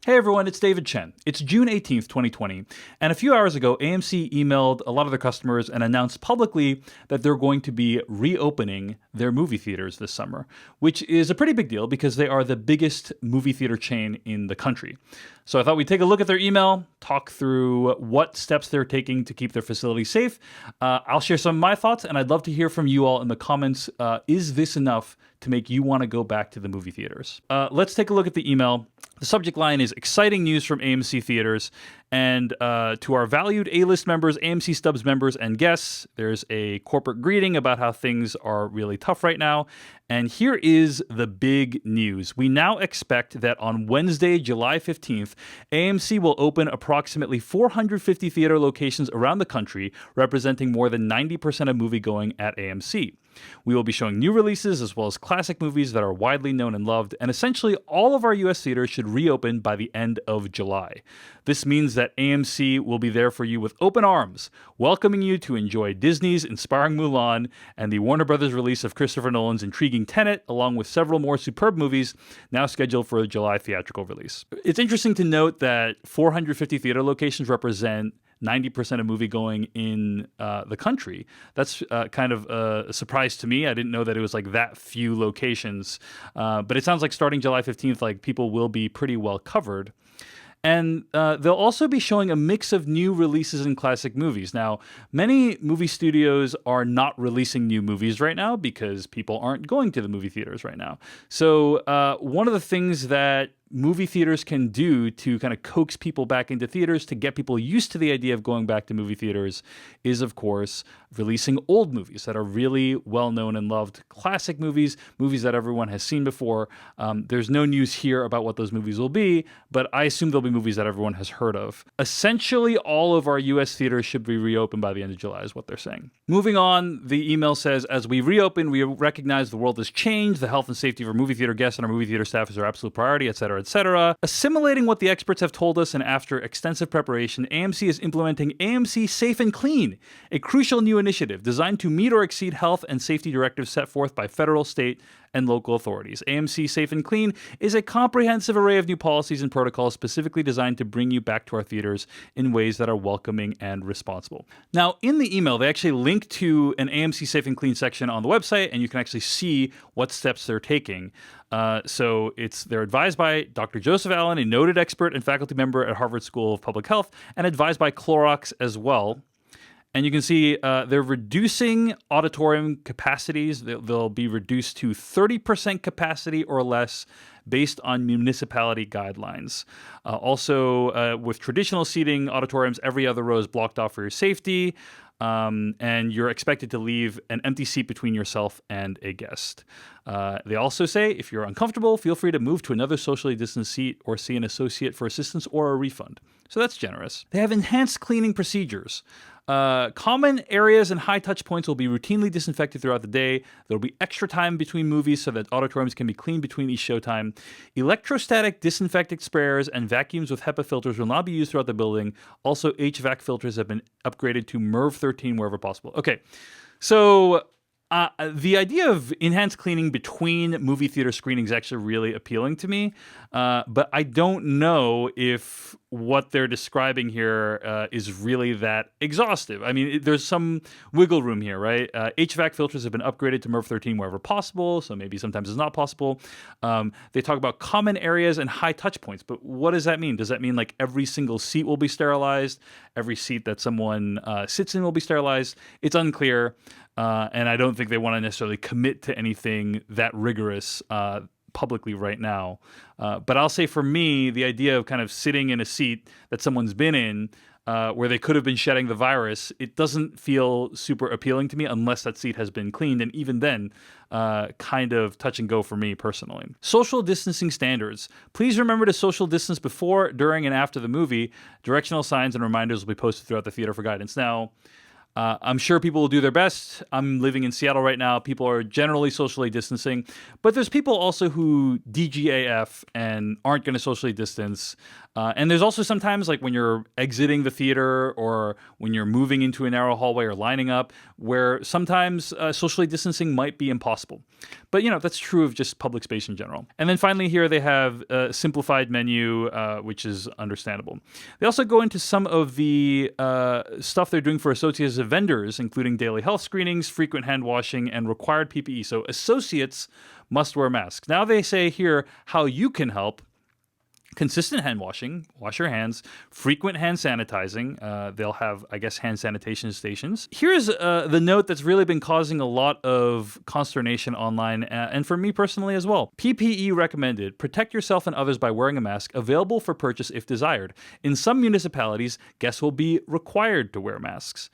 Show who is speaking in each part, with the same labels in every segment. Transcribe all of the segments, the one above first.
Speaker 1: Hey everyone, it's David Chen. It's June 18th, 2020, and a few hours ago, AMC emailed a lot of their customers and announced publicly that they're going to be reopening their movie theaters this summer, which is a pretty big deal because they are the biggest movie theater chain in the country. So I thought we'd take a look at their email, talk through what steps they're taking to keep their facilities safe. I'll share some of my thoughts, and I'd love to hear from you all in the comments. Is this enough to make you want to go back to the movie theaters? Let's take a look at the email. The subject line is exciting news from AMC Theatres. And to our valued A-list members, AMC Stubs members, and guests, there's a corporate greeting about how things are really tough right now. And here is the big news. We now expect that on Wednesday, July 15th, AMC will open approximately 450 theater locations around the country, representing more than 90% of moviegoing at AMC. We will be showing new releases as well as classic movies that are widely known and loved, and essentially all of our US theaters should reopen by the end of July. This means that AMC will be there for you with open arms, welcoming you to enjoy Disney's inspiring Mulan and the Warner Brothers release of Christopher Nolan's intriguing Tenet, along with several more superb movies now scheduled for a July theatrical release. It's interesting to note that 450 theater locations represent 90% of moviegoing in the country. That's kind of a surprise to me. I didn't know that it was like that few locations. But it sounds like starting July 15th, like people will be pretty well covered. And they'll also be showing a mix of new releases and classic movies. Now, many movie studios are not releasing new movies right now because people aren't going to the movie theaters right now. So one of the things that movie theaters can do to kind of coax people back into theaters, to get people used to the idea of going back to movie theaters, is, of course, releasing old movies that are really well-known and loved. Classic movies, movies that everyone has seen before. There's no news here about what those movies will be, but I assume they'll be movies that everyone has heard of. Essentially, all of our U.S. theaters should be reopened by the end of July, is what they're saying. Moving on, the email says, as we reopen, we recognize the world has changed. The health and safety of our movie theater guests and our movie theater staff is our absolute priority, etc., etc. Assimilating what the experts have told us, and after extensive preparation, AMC is implementing AMC Safe and Clean, a crucial new initiative designed to meet or exceed health and safety directives set forth by federal, state, and local authorities. AMC Safe and Clean is a comprehensive array of new policies and protocols specifically designed to bring you back to our theaters in ways that are welcoming and responsible. Now, in the email, they actually link to an AMC Safe and Clean section on the website, and you can actually see what steps they're taking. So they're advised by Dr. Joseph Allen, a noted expert and faculty member at Harvard School of Public Health, and advised by Clorox as well. And you can see they're reducing auditorium capacities. They'll be reduced to 30% capacity or less based on municipality guidelines. Also, with traditional seating auditoriums, every other row is blocked off for your safety. And you're expected to leave an empty seat between yourself and a guest. They also say, if you're uncomfortable, feel free to move to another socially distanced seat or see an associate for assistance or a refund. So that's generous. They have enhanced cleaning procedures. Common areas and high touch points will be routinely disinfected throughout the day. There'll be extra time between movies so that auditoriums can be cleaned between each showtime. Electrostatic disinfectant sprayers and vacuums with HEPA filters will not be used throughout the building. Also, HVAC filters have been upgraded to MERV 13 wherever possible. Okay, so the idea of enhanced cleaning between movie theater screenings is actually really appealing to me, but I don't know if what they're describing here is really that exhaustive. I mean, there's some wiggle room here, right? HVAC filters have been upgraded to MERV 13 wherever possible, so maybe sometimes it's not possible. They talk about common areas and high touch points, but what does that mean? Does that mean like every single seat will be sterilized? Every seat that someone sits in will be sterilized? It's unclear. And I don't think they want to necessarily commit to anything that rigorous publicly right now. But I'll say for me, the idea of kind of sitting in a seat that someone's been in where they could have been shedding the virus, it doesn't feel super appealing to me unless that seat has been cleaned. And even then, kind of touch and go for me personally. Social distancing standards. Please remember to social distance before, during, and after the movie. Directional signs and reminders will be posted throughout the theater for guidance. Now, I'm sure people will do their best. I'm living in Seattle right now. People are generally socially distancing, but there's people also who DGAF and aren't going to socially distance. And there's also sometimes, like when you're exiting the theater or when you're moving into a narrow hallway or lining up, where sometimes socially distancing might be impossible. But, that's true of just public space in general. And then finally here they have a simplified menu, which is understandable. They also go into some of the stuff they're doing for associates of vendors, including daily health screenings, frequent hand washing, and required PPE. So associates must wear masks. Now they say here how you can help. Consistent hand washing, wash your hands, frequent hand sanitizing. They'll have, I guess, hand sanitation stations. Here's the note that's really been causing a lot of consternation online, and for me personally as well. PPE recommended. Protect yourself and others by wearing a mask, available for purchase if desired. In some municipalities, guests will be required to wear masks.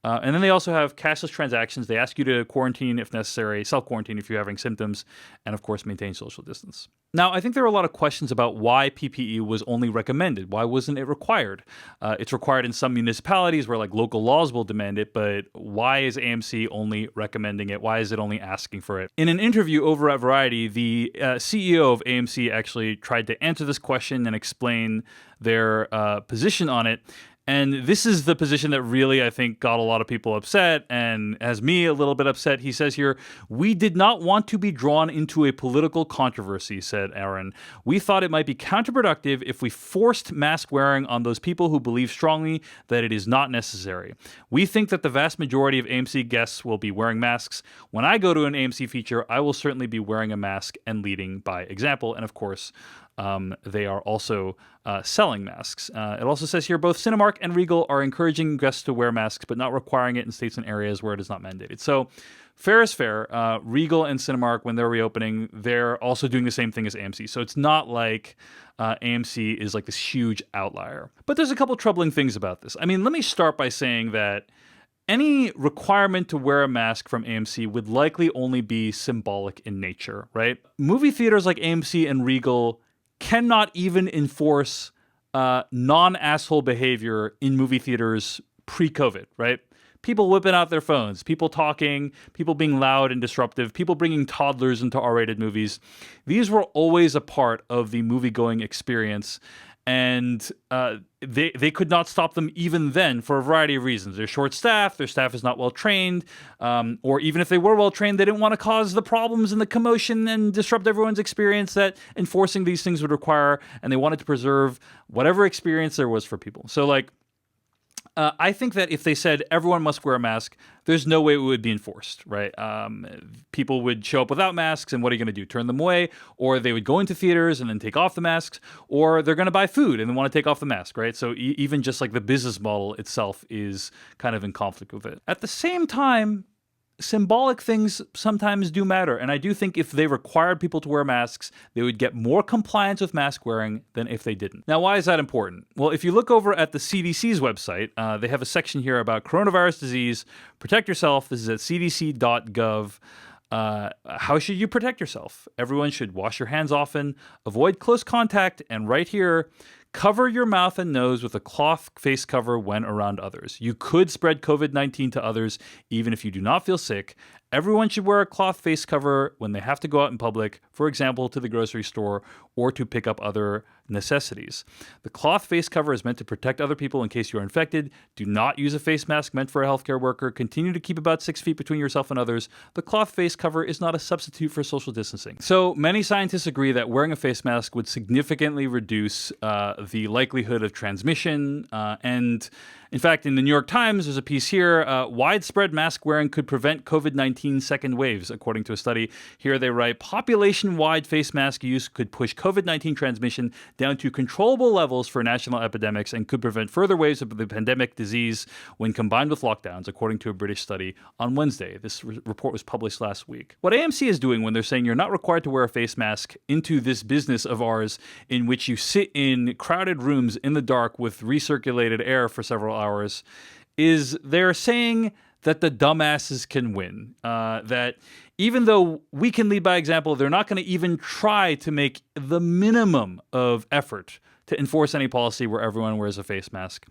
Speaker 1: And then they also have cashless transactions. They ask you to quarantine if necessary, self-quarantine if you're having symptoms, and of course, maintain social distance. Now, I think there are a lot of questions about why PPE was only recommended. Why wasn't it required? It's required in some municipalities where like local laws will demand it, but why is AMC only recommending it? Why is it only asking for it? In an interview over at Variety, the CEO of AMC actually tried to answer this question and explain their position on it. And this is the position that really, I think, got a lot of people upset and has me a little bit upset. He says here, "We did not want to be drawn into a political controversy," said Aaron. "We thought it might be counterproductive if we forced mask wearing on those people who believe strongly that it is not necessary. We think that the vast majority of AMC guests will be wearing masks. When I go to an AMC feature, I will certainly be wearing a mask and leading by example." And of course, they are also selling masks. It also says here, both Cinemark and Regal are encouraging guests to wear masks, but not requiring it in states and areas where it is not mandated. So fair is fair. Regal and Cinemark, when they're reopening, they're also doing the same thing as AMC. So it's not like AMC is like this huge outlier. But there's a couple troubling things about this. I mean, let me start by saying that any requirement to wear a mask from AMC would likely only be symbolic in nature, right? Movie theaters like AMC and Regal cannot even enforce non-asshole behavior in movie theaters pre-COVID, right? People whipping out their phones, people talking, people being loud and disruptive, people bringing toddlers into R-rated movies. These were always a part of the movie-going experience, and they could not stop them even then for a variety of reasons. They're short-staffed, their staff is not well-trained, or even if they were well-trained, they didn't want to cause the problems and the commotion and disrupt everyone's experience that enforcing these things would require, and they wanted to preserve whatever experience there was for people. So, I think that if they said everyone must wear a mask, there's no way it would be enforced, right? People would show up without masks, and what are you going to do? Turn them away? Or they would go into theaters and then take off the masks, or they're going to buy food and then want to take off the mask, right? So even just like the business model itself is kind of in conflict with it. At the same time, symbolic things sometimes do matter. And I do think if they required people to wear masks, they would get more compliance with mask wearing than if they didn't. Now, why is that important? Well, if you look over at the CDC's website, they have a section here about coronavirus disease. Protect yourself. This is at cdc.gov. How should you protect yourself? Everyone should wash your hands often, avoid close contact, and right here, cover your mouth and nose with a cloth face cover when around others. You could spread COVID-19 to others even if you do not feel sick. Everyone should wear a cloth face cover when they have to go out in public, for example, to the grocery store or to pick up other necessities. The cloth face cover is meant to protect other people in case you are infected. Do not use a face mask meant for a healthcare worker. Continue to keep about 6 feet between yourself and others. The cloth face cover is not a substitute for social distancing. So many scientists agree that wearing a face mask would significantly reduce the likelihood of transmission. And in fact, in the New York Times, there's a piece here, widespread mask wearing could prevent COVID-19 second waves, according to a study. Here they write, population-wide face mask use could push COVID-19 transmission down to controllable levels for national epidemics and could prevent further waves of the pandemic disease when combined with lockdowns, according to a British study on Wednesday. This report was published last week. What AMC is doing when they're saying you're not required to wear a face mask into this business of ours in which you sit in crowded rooms in the dark with recirculated air for several hours is they're saying that the dumbasses can win. That even though we can lead by example, they're not going to even try to make the minimum of effort to enforce any policy where everyone wears a face mask.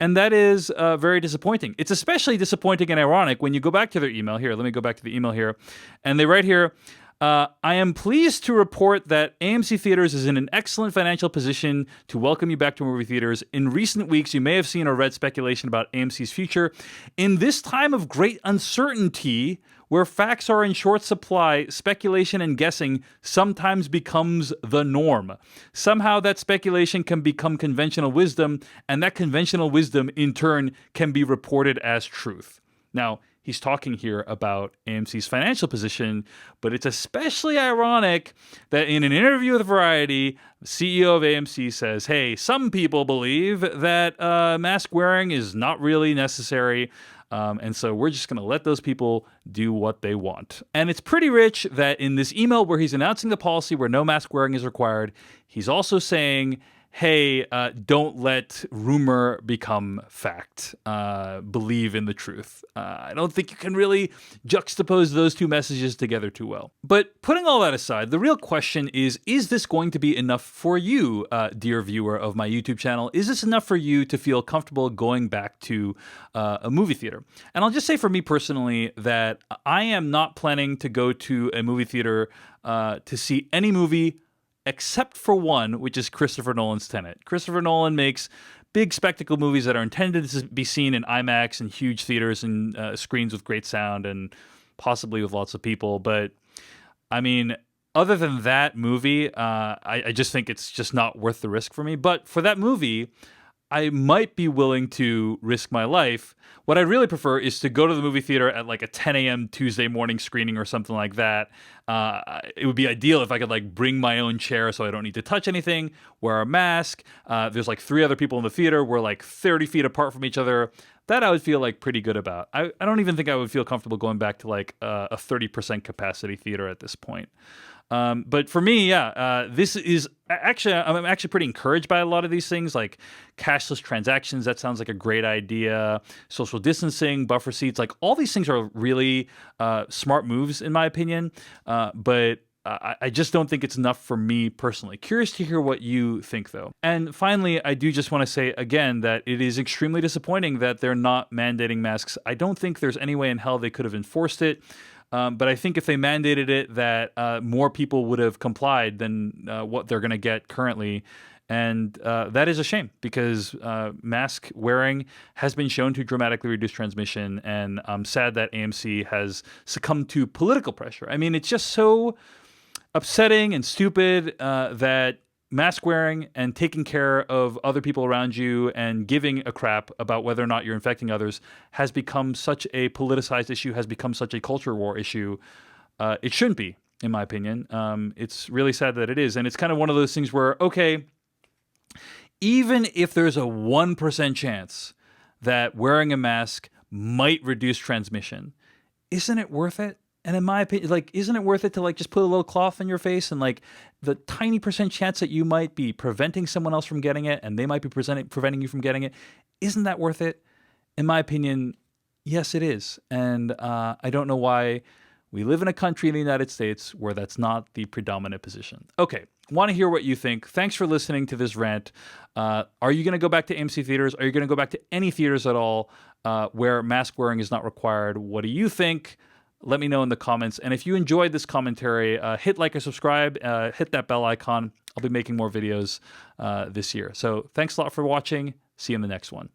Speaker 1: And that is very disappointing. It's especially disappointing and ironic when you go back to their email. Here, let me go back to the email here. And they write here, I am pleased to report that AMC Theatres is in an excellent financial position to welcome you back to movie theaters. In recent weeks, you may have seen or read speculation about AMC's future. In this time of great uncertainty, where facts are in short supply, speculation and guessing sometimes becomes the norm. Somehow that speculation can become conventional wisdom, and that conventional wisdom, in turn, can be reported as truth. Now, he's talking here about AMC's financial position, but it's especially ironic that in an interview with Variety, the CEO of AMC says, hey, some people believe that mask wearing is not really necessary. And so we're just going to let those people do what they want. And it's pretty rich that in this email where he's announcing the policy where no mask wearing is required, he's also saying, hey, don't let rumor become fact. Believe in the truth. I don't think you can really juxtapose those two messages together too well. But putting all that aside, the real question is this going to be enough for you, dear viewer of my YouTube channel? Is this enough for you to feel comfortable going back to a movie theater? And I'll just say for me personally that I am not planning to go to a movie theater to see any movie except for one, which is Christopher Nolan's Tenet. Christopher Nolan makes big spectacle movies that are intended to be seen in IMAX and huge theaters and screens with great sound and possibly with lots of people. But, I mean, other than that movie, I just think it's just not worth the risk for me. But for that movie, I might be willing to risk my life. What I really prefer is to go to the movie theater at like a 10 a.m. Tuesday morning screening or something like that. It would be ideal if I could like bring my own chair so I don't need to touch anything, wear a mask. There's like 3 other people in the theater. We're like 30 feet apart from each other. That I would feel like pretty good about. I don't even think I would feel comfortable going back to like a 30% capacity theater at this point. But for me, this is actually, I'm actually pretty encouraged by a lot of these things, like cashless transactions. That sounds like a great idea. Social distancing, buffer seats, like all these things are really smart moves in my opinion. But I just don't think it's enough for me personally. Curious to hear what you think, though. And finally, I do just want to say again that it is extremely disappointing that they're not mandating masks. I don't think there's any way in hell they could have enforced it. But I think if they mandated it, that more people would have complied than what they're going to get currently. And that is a shame because mask wearing has been shown to dramatically reduce transmission. And I'm sad that AMC has succumbed to political pressure. I mean, it's just so upsetting and stupid that mask wearing and taking care of other people around you and giving a crap about whether or not you're infecting others has become such a politicized issue, has become such a culture war issue. It shouldn't be, in my opinion. It's really sad that it is. And it's kind of one of those things where, okay, even if there's a 1% chance that wearing a mask might reduce transmission, isn't it worth it? And in my opinion, like, isn't it worth it to like just put a little cloth in your face and like the tiny percent chance that you might be preventing someone else from getting it and they might be preventing you from getting it? Isn't that worth it? In my opinion, yes, it is. And I don't know why we live in a country in the United States where that's not the predominant position. Okay, want to hear what you think. Thanks for listening to this rant. Are you going to go back to AMC theaters? Are you going to go back to any theaters at all where mask wearing is not required? What do you think? Let me know in the comments. And if you enjoyed this commentary, hit like or subscribe, hit that bell icon. I'll be making more videos this year. So thanks a lot for watching. See you in the next one.